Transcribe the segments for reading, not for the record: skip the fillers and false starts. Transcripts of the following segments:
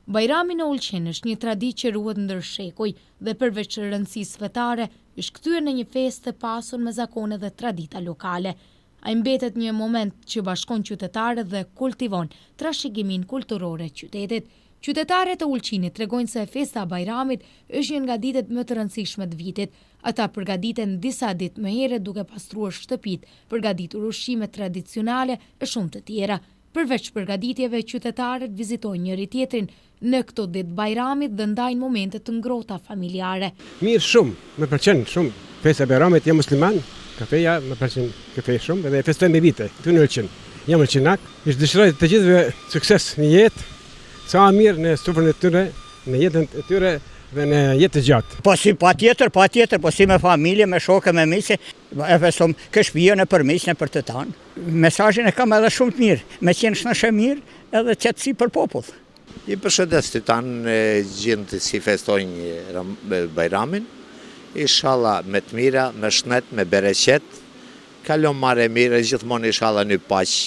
Bajrami në Ulqin është një traditë që ruhet ndër shekuj dhe përveç rëndësisë fetare, është kthyer në një festë të pasur me zakone dhe tradita lokale. Ai mbetet një moment që bashkon qytetarët dhe kultivon trashëgiminë kulturore të qytetit. Qytetarët e Ulqinit tregojnë se festa e Bajramit është një nga ditët më të rëndësishme të vitit. Ata përgatiten disa ditë më herët duke pastruar shtëpitë, përgatitur ushqime tradicionale e shumë të tjera. Përveç përgatitjeve, qytetarët vizitojnë njëri tjetrin në këto ditë Bajramit dhe ndajnë momente të ngrohta familjare. Mirë shumë, më pëlqen shumë. Festa e Bajramit, jam musliman, kafeja më pëlqen kafe shumë dhe festojmë me vite. Këtu në Ulqin. Jam ulqinak, dëshiroj të gjithëve sukses në jetë, sa mirë në sufrën e tyre, në jetën e tyre dhe në jetë të gjatë. Po si patjetër, po si me familje, me shokë, me miqë, e festojmë kë shtëpia në për miqë, në për të tanë. Mesazhin e kam edhe shumë të mirë, me qenë shnëshë mirë edhe qetësi për popull. I përshëndes të tanë gjithë si festojnë Bajramin, inshallah me të mira, me shnet, me bereqet, kalon marrë e mirë, gjithmonë inshallah një paq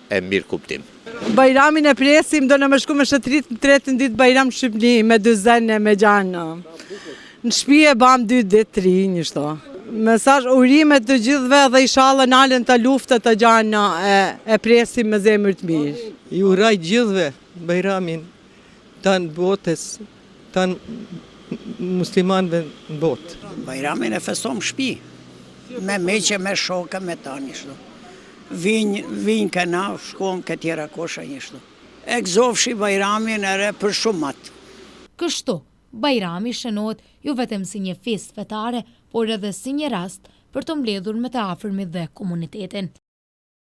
e mirë kuptim. Bajramin e presim, do në më shku me shëtrit në tretën ditë Bajram Shqipni, me dyzene, me gjanë. Në shtëpi e bam 2 ditë 3 një shto. Mesazh urime të gjithëve dhe inshallah nalën të luftë të gjanë e presim me zemër të mirë. I uraj gjithëve Bajramin, tanë botës, tanë muslimanëve në botë. Bajramin e festojmë shtëpi, me meqe, me shokë, me tanë një shto. Vinë këna, shkojmë këtjera kosha një shto. E gëzofshi Bajramin e re për shumat. Kështu, Bajrami shënohet jo vetëm si një festë fetare, por edhe si një rast për të mbledhur me të afërmit dhe komunitetin.